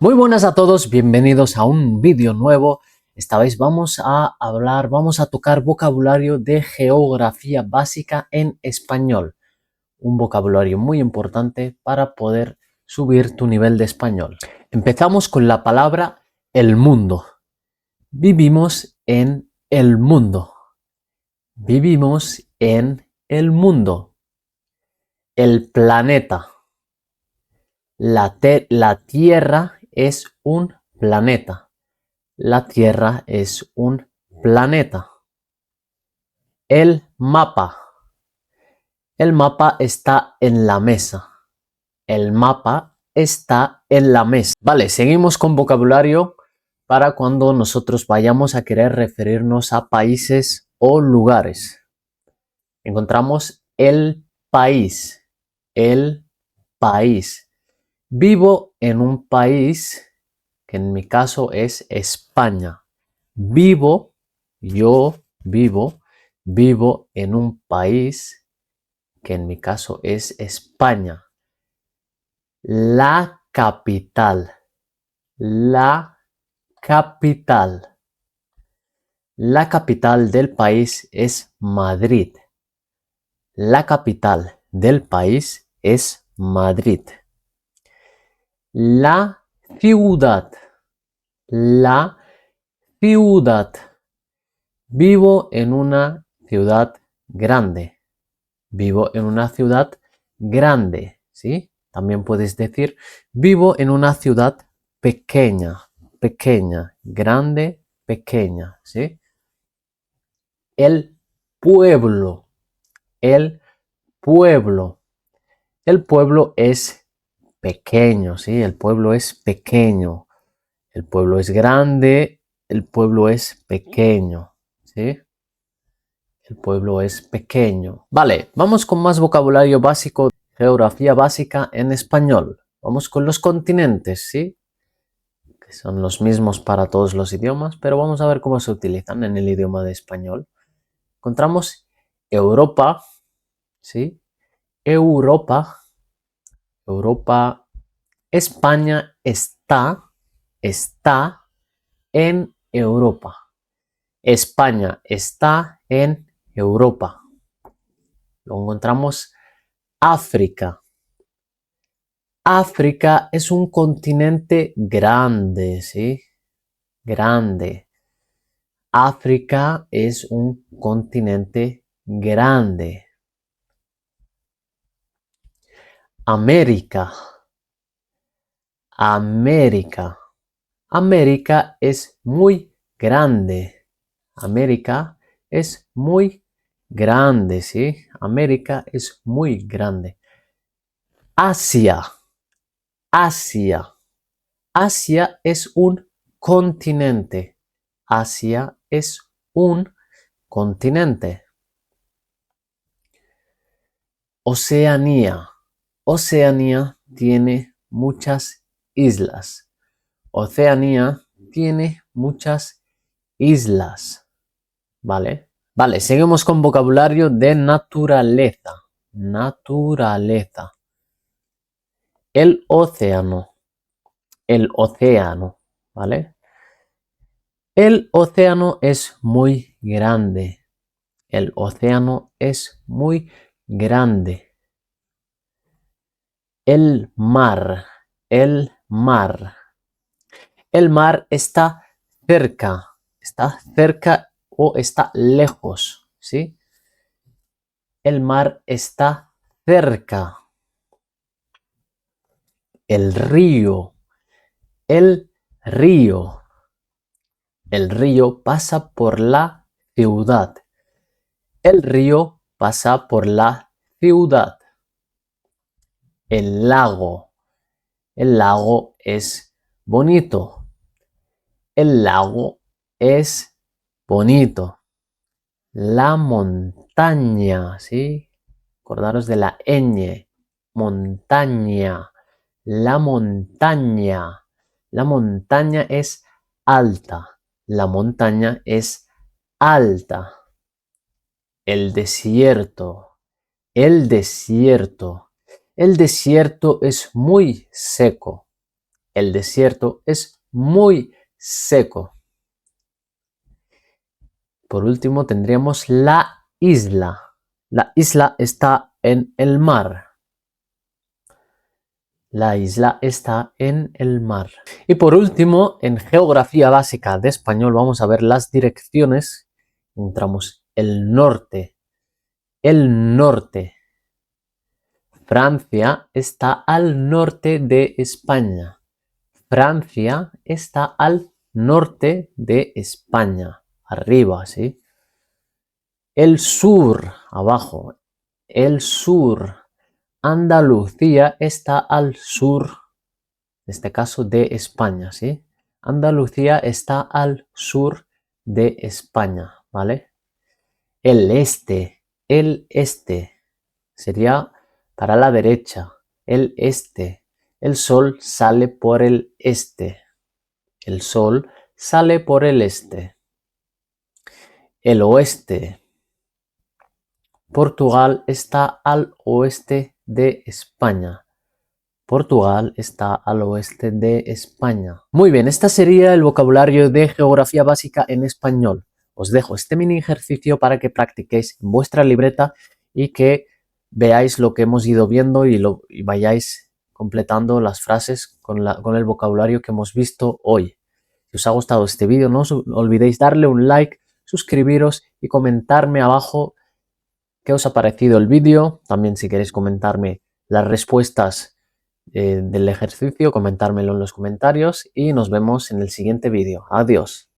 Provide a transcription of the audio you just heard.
Muy buenas a todos, bienvenidos a un vídeo nuevo. Esta vez vamos a tocar vocabulario de geografía básica en español. Un vocabulario muy importante para poder subir tu nivel de español. Empezamos con la palabra el mundo. Vivimos en el mundo. Vivimos en el mundo. El planeta. La Tierra es un planeta. La Tierra es un planeta. El mapa. El mapa está en la mesa. El mapa está en la mesa. Vale, seguimos con vocabulario para cuando nosotros vayamos a querer referirnos a países o lugares. Encontramos el país. El país. Vivo en un país que en mi caso es España. Yo vivo en un país que en mi caso es España. La capital. La capital. La capital del país es Madrid. La capital del país es Madrid. La ciudad. La ciudad. Vivo en una ciudad grande. Vivo en una ciudad grande, ¿sí? También puedes decir, vivo en una ciudad pequeña, pequeña, grande, pequeña, ¿sí? El pueblo, el pueblo. El pueblo es pequeño, ¿sí? El pueblo es pequeño. El pueblo es grande, el pueblo es pequeño, ¿sí? El pueblo es pequeño. Vale, vamos con más vocabulario básico, geografía básica en español. Vamos con los continentes, ¿sí? Que son los mismos para todos los idiomas, pero vamos a ver cómo se utilizan en el idioma de español. Encontramos Europa, ¿sí? Europa, Europa. España está en Europa. España está en Europa. Luego encontramos África. África es un continente grande, ¿sí? Grande. África es un continente grande. América. América. América es muy grande. América es muy grande, ¿sí? América es muy grande. Asia. Asia. Asia es un continente. Asia es un continente. Oceanía. Oceanía tiene muchas islas. Oceanía tiene muchas islas. ¿Vale? Vale, seguimos con vocabulario de naturaleza. Naturaleza. El océano. El océano. ¿Vale? El océano es muy grande. El océano es muy grande. El mar. El mar. El mar está cerca. Está cerca o está lejos, ¿sí? El mar está cerca. El río. El río. El río pasa por la ciudad. El río pasa por la ciudad. El lago. El lago es bonito. El lago es bonito. La montaña, ¿sí? Acordaros de la ñ. Montaña. La montaña. La montaña es alta. La montaña es alta. El desierto. El desierto. El desierto es muy seco. El desierto es muy seco. Por último tendríamos la isla. La isla está en el mar. La isla está en el mar. Y por último, en geografía básica de español vamos a ver las direcciones. Encontramos el norte. El norte. Francia está al norte de España. Francia está al norte de España. Arriba, ¿sí? El sur, abajo. El sur. Andalucía está al sur, en este caso de España, ¿sí? Andalucía está al sur de España, ¿vale? El este sería para la derecha, el este. El sol sale por el este. El sol sale por el este. El oeste. Portugal está al oeste de España. Portugal está al oeste de España. Muy bien, este sería el vocabulario de geografía básica en español. Os dejo este mini ejercicio para que practiquéis en vuestra libreta y que veáis lo que hemos ido viendo y vayáis completando las frases con el vocabulario que hemos visto hoy. Si os ha gustado este vídeo, no os olvidéis darle un like, suscribiros y comentarme abajo qué os ha parecido el vídeo. También si queréis comentarme las respuestas del ejercicio, comentármelo en los comentarios y nos vemos en el siguiente vídeo. Adiós.